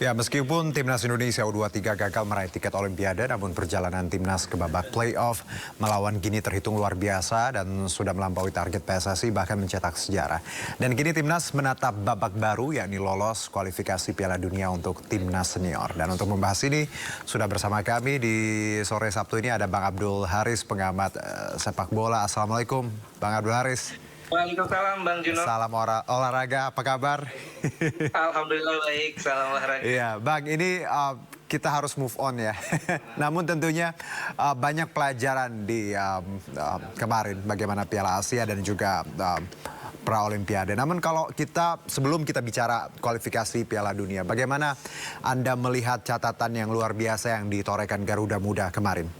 Ya, meskipun timnas Indonesia U23 gagal meraih tiket Olimpiade, namun perjalanan timnas ke babak playoff melawan Gini terhitung luar biasa dan sudah melampaui target PSSI bahkan mencetak sejarah. Dan kini timnas menatap babak baru yakni lolos kualifikasi Piala Dunia untuk timnas senior. Dan untuk membahas ini sudah bersama kami di sore Sabtu ini ada Bang Abdul Haris, pengamat sepak bola. Assalamualaikum, Bang Abdul Haris. Waalaikumsalam Bang Juno. Salam olahraga, apa kabar? Alhamdulillah baik, salam olahraga. Iya, Bang, ini kita harus move on ya. Namun tentunya banyak pelajaran di kemarin bagaimana Piala Asia dan juga pra-Olimpiade. Namun kalau sebelum kita bicara kualifikasi Piala Dunia, bagaimana Anda melihat catatan yang luar biasa yang ditorehkan Garuda Muda kemarin?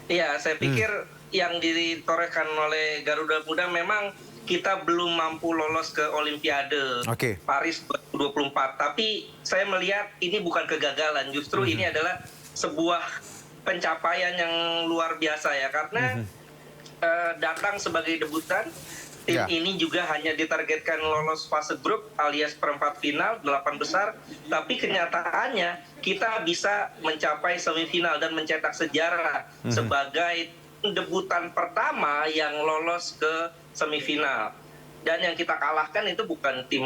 Iya, saya pikir yang ditorehkan oleh Garuda Muda memang kita belum mampu lolos ke Olimpiade Paris 2024. Tapi saya melihat ini bukan kegagalan, justru ini adalah sebuah pencapaian yang luar biasa ya. Karena datang sebagai debutan, tim ini juga hanya ditargetkan lolos fase grup alias perempat final 8 besar. Tapi kenyataannya kita bisa mencapai semifinal dan mencetak sejarah sebagai debutan pertama yang lolos ke semifinal. Dan yang kita kalahkan itu bukan tim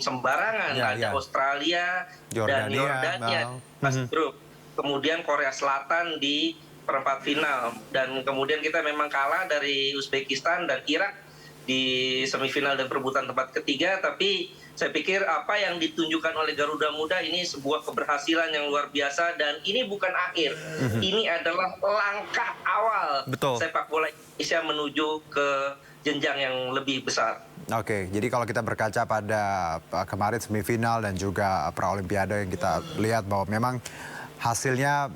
sembarangan. Ada Australia dan Yordania pas grup. Kemudian Korea Selatan di perempat final. Dan kemudian kita memang kalah dari Uzbekistan dan Irak di semifinal dan perebutan tempat ketiga. Tapi saya pikir apa yang ditunjukkan oleh Garuda Muda ini sebuah keberhasilan yang luar biasa. Dan ini bukan akhir. Ini adalah langkah awal sepak bola Indonesia menuju ke jenjang yang lebih besar. Oke, jadi kalau kita berkaca pada kemarin semifinal dan juga pra-Olimpiade yang kita lihat bahwa memang hasilnya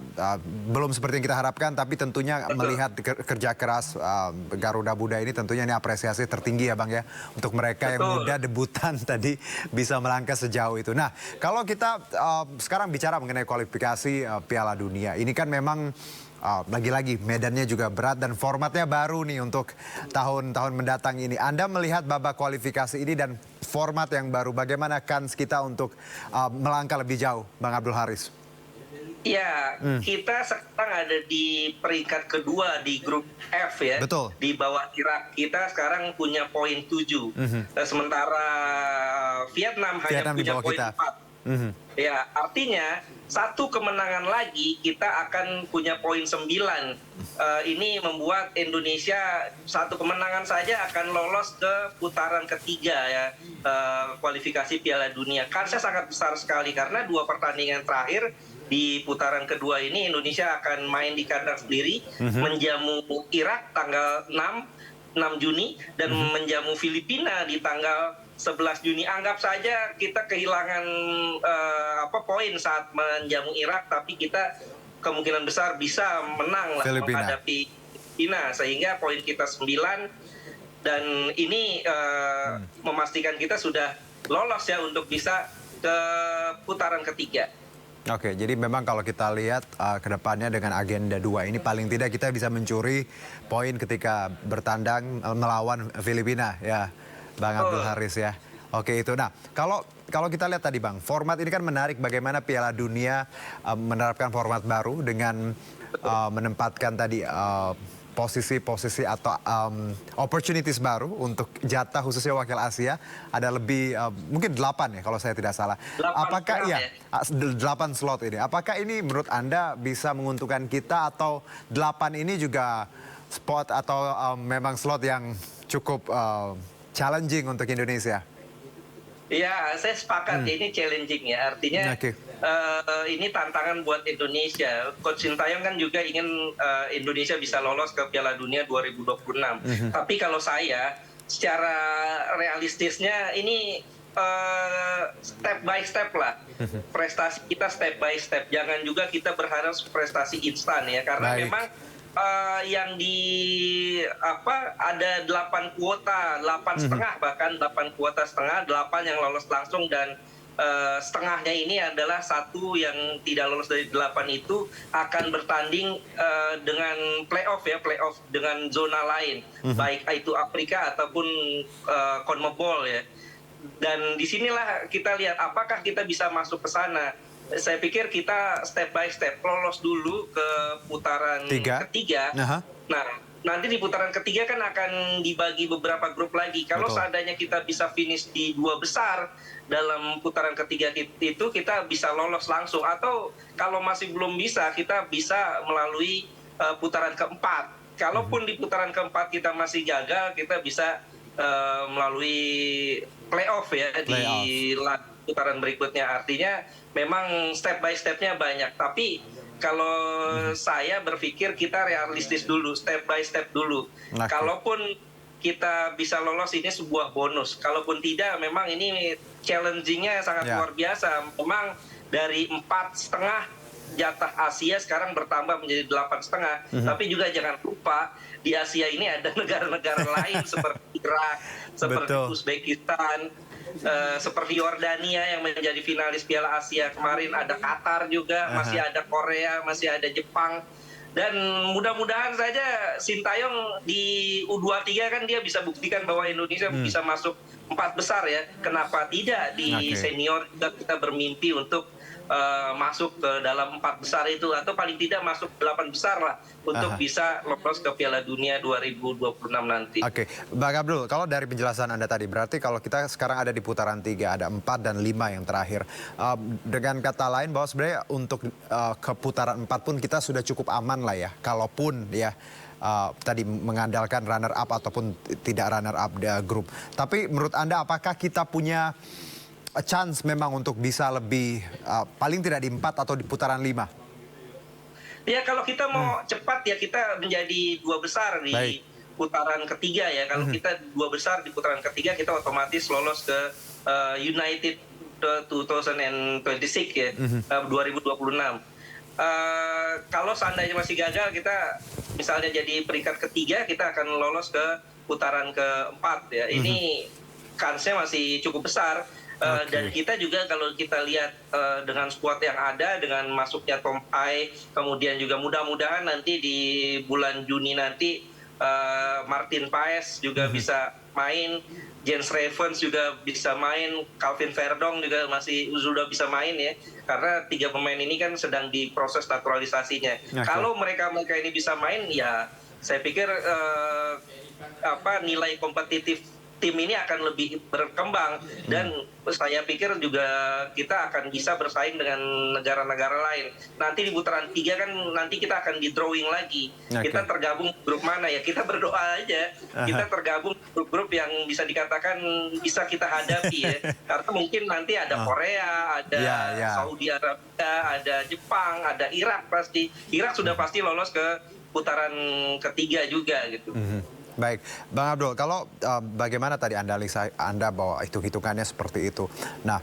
belum seperti yang kita harapkan, tapi tentunya melihat kerja keras Garuda Muda ini tentunya ini apresiasi tertinggi ya Bang ya. Untuk mereka yang muda debutan tadi bisa melangkah sejauh itu. Nah, kalau kita sekarang bicara mengenai kualifikasi Piala Dunia, ini kan memang lagi-lagi medannya juga berat dan formatnya baru nih untuk tahun-tahun mendatang ini. Anda melihat babak kualifikasi ini dan format yang baru, bagaimana kans kita untuk melangkah lebih jauh, Bang Abdul Haris? Ya, kita sekarang ada di peringkat kedua di grup F ya. Betul. Di bawah Irak. Kita sekarang punya poin 7. Sementara Vietnam hanya punya poin 4. Ya, artinya satu kemenangan lagi kita akan punya poin 9. Ini membuat Indonesia satu kemenangan saja akan lolos ke putaran ketiga ya, kualifikasi Piala Dunia. Kansnya sangat besar sekali karena 2 pertandingan terakhir di putaran kedua ini Indonesia akan main di kandang sendiri, menjamu Irak tanggal 6 Juni dan menjamu Filipina di tanggal 11 Juni. Anggap saja kita kehilangan poin saat menjamu Irak, tapi kita kemungkinan besar bisa menang lah menghadapi Filipina, sehingga poin kita 9 dan ini memastikan kita sudah lolos ya untuk bisa ke putaran ketiga. Oke, jadi memang kalau kita lihat ke depannya dengan agenda 2 ini paling tidak kita bisa mencuri poin ketika bertandang melawan Filipina ya, Bang Abdul Haris ya. Oke itu. Nah, kalau kita lihat tadi Bang, format ini kan menarik bagaimana Piala Dunia menerapkan format baru dengan menempatkan tadi posisi-posisi atau opportunities baru untuk jatah khususnya wakil Asia ada lebih mungkin 8 ya kalau saya tidak salah. Apakah 8 slot ini? Apakah ini menurut Anda bisa menguntungkan kita atau 8 ini juga spot atau memang slot yang cukup challenging untuk Indonesia? Ya, saya sepakat ini challenging ya. Artinya ini tantangan buat Indonesia. Coach Sintayong kan juga ingin Indonesia bisa lolos ke Piala Dunia 2026. Tapi kalau saya secara realistisnya ini step by step lah. Prestasi kita step by step. Jangan juga kita berharap prestasi instan ya. Karena memang yang ada 8 kuota, 8,5 bahkan 8 kuota setengah, 8 yang lolos langsung dan setengahnya ini adalah 1 yang tidak lolos dari 8 itu akan bertanding dengan playoff dengan zona lain, baik itu Afrika ataupun CONMEBOL ya. Dan disinilah kita lihat apakah kita bisa masuk ke sana. Saya pikir kita step by step lolos dulu ke putaran ketiga. Nah, nanti di putaran ketiga kan akan dibagi beberapa grup lagi. Kalau seandainya kita bisa finish di 2 besar dalam putaran ketiga itu, kita bisa lolos langsung. Atau kalau masih belum bisa, kita bisa melalui putaran keempat. Kalaupun di putaran keempat kita masih gagal, kita bisa melalui playoff ya di putaran berikutnya. Artinya memang step by stepnya banyak. Tapi kalau saya berpikir kita realistis dulu, step by step dulu. Kalaupun kita bisa lolos, ini sebuah bonus. Kalaupun tidak, memang ini challenging-nya sangat luar biasa. Memang dari 4,5 jatah Asia sekarang bertambah menjadi 8,5. Tapi juga jangan lupa di Asia ini ada negara-negara lain seperti Irak, seperti Uzbekistan, seperti Yordania yang menjadi finalis Piala Asia kemarin, ada Qatar juga, masih ada Korea, masih ada Jepang. Dan mudah-mudahan saja Sintayong di U23 kan dia bisa buktikan bahwa Indonesia bisa masuk 4 besar ya. Kenapa tidak di senior kita bermimpi untuk masuk ke dalam 4 besar itu, atau paling tidak masuk 8 besar lah untuk bisa lolos ke Piala Dunia 2026 nanti. Oke, Bang Abdul, kalau dari penjelasan Anda tadi, berarti kalau kita sekarang ada di putaran 3, ada 4 dan 5 yang terakhir. Dengan kata lain bahwa sebenarnya untuk ke putaran 4 pun kita sudah cukup aman lah ya, kalaupun ya tadi mengandalkan runner up ataupun tidak runner up grup. Tapi menurut Anda apakah kita punya chance memang untuk bisa lebih paling tidak di 4 atau di putaran 5? Ya kalau kita mau cepat ya kita menjadi 2 besar di putaran ketiga ya. Kalau kita 2 besar di putaran ketiga, kita otomatis lolos ke United 2026 ya, 2026. Kalau seandainya masih gagal, kita misalnya jadi peringkat ketiga, kita akan lolos ke putaran keempat ya. Ini kansnya masih cukup besar. Dan kita juga kalau kita lihat dengan squad yang ada, dengan masuknya Tom Pai, kemudian juga mudah-mudahan nanti di bulan Juni nanti Martin Paes juga bisa main, Jens Ravens juga bisa main, Calvin Verdong juga masih sudah bisa main ya, karena 3 pemain ini kan sedang diproses naturalisasinya. Kalau mereka ini bisa main, ya saya pikir nilai kompetitif tim ini akan lebih berkembang, dan saya pikir juga kita akan bisa bersaing dengan negara-negara lain. Nanti di putaran 3 kan nanti kita akan di drawing lagi. Kita tergabung grup mana ya? Kita berdoa aja. Kita tergabung grup-grup yang bisa dikatakan bisa kita hadapi ya. Karena mungkin nanti ada Korea, ada Saudi Arabia, ada Jepang, ada Irak pasti. Irak sudah pasti lolos ke putaran ketiga juga gitu. Baik, Bang Abdul, kalau bagaimana tadi Anda bahwa hitung-hitungannya seperti itu. Nah,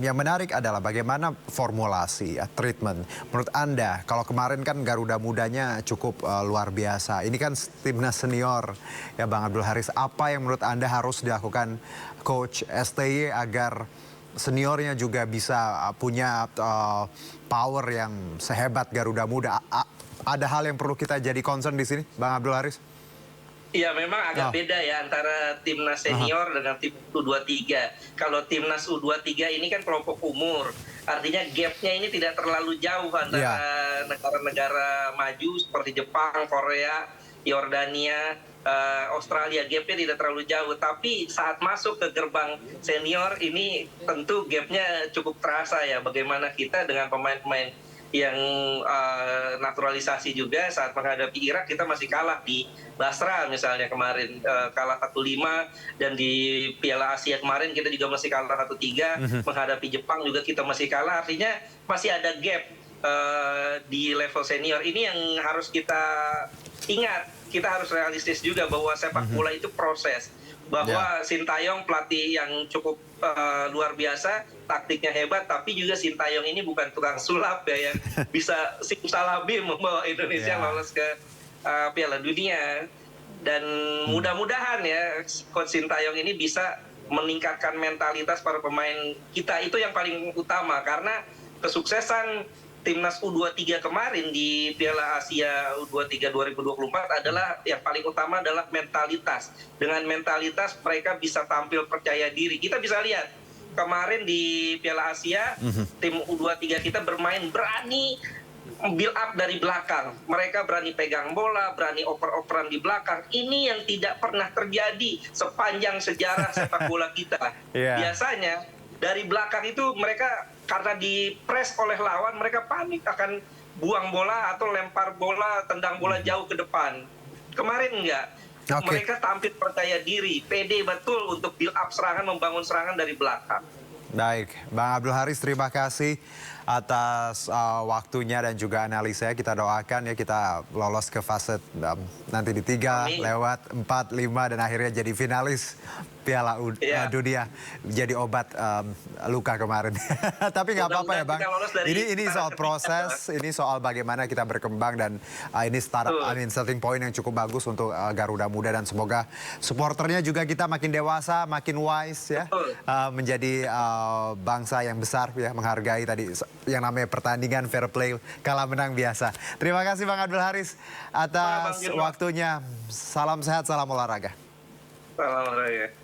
yang menarik adalah bagaimana formulasi, treatment. Menurut Anda, kalau kemarin kan Garuda Mudanya cukup luar biasa. Ini kan timnas senior, ya Bang Abdul Haris. Apa yang menurut Anda harus dilakukan Coach STY agar seniornya juga bisa punya power yang sehebat Garuda Muda? Ada hal yang perlu kita jadi concern di sini, Bang Abdul Haris? Iya, memang agak beda ya antara timnas senior dengan tim U23. Kalau timnas U23 ini kan kelompok umur, artinya gapnya ini tidak terlalu jauh antara negara-negara maju seperti Jepang, Korea, Yordania, Australia. Gapnya tidak terlalu jauh. Tapi saat masuk ke gerbang senior ini tentu gapnya cukup terasa ya. Bagaimana kita dengan pemain-pemain yang naturalisasi juga saat menghadapi Irak, kita masih kalah di Basra misalnya kemarin, kalah 1-5, dan di Piala Asia kemarin kita juga masih kalah 1-3, menghadapi Jepang juga kita masih kalah, artinya masih ada gap di level senior. Ini yang harus kita ingat, kita harus realistis juga bahwa sepak bola itu proses, bahwa Sintayong pelatih yang cukup luar biasa, taktiknya hebat, tapi juga Sintayong ini bukan tukang sulap ya, yang bisa simsalabim membawa Indonesia lolos ke Piala Dunia. Dan mudah-mudahan ya Coach Sintayong ini bisa meningkatkan mentalitas para pemain kita, itu yang paling utama, karena kesuksesan Timnas U23 kemarin di Piala Asia U23 2024 adalah yang paling utama adalah mentalitas. Dengan mentalitas mereka bisa tampil percaya diri. Kita bisa lihat kemarin di Piala Asia tim U23 kita bermain berani build up dari belakang. Mereka berani pegang bola, berani oper-operan di belakang. Ini yang tidak pernah terjadi sepanjang sejarah sepak bola kita. Biasanya dari belakang itu mereka karena dipres oleh lawan, mereka panik akan buang bola atau lempar bola, tendang bola jauh ke depan. Kemarin enggak. Mereka tampil percaya diri, pede betul untuk build up serangan, membangun serangan dari belakang. Baik, Bang Abdul Haris, terima kasih atas waktunya dan juga analisanya. Kita doakan ya kita lolos ke fase nanti di 3, lewat 4, 5 dan akhirnya jadi finalis Piala Dunia, jadi obat luka kemarin. Tapi nggak apa-apa ya Bang. Ini soal proses, ini soal bagaimana kita berkembang dan ini starting point yang cukup bagus untuk Garuda Muda dan semoga supporternya juga kita makin dewasa, makin wise ya, menjadi bangsa yang besar ya, menghargai tadi yang namanya pertandingan fair play, kalah menang biasa. Terima kasih Bang Abdul Haris atas waktunya. Salam sehat, salam olahraga. Salam olahraga.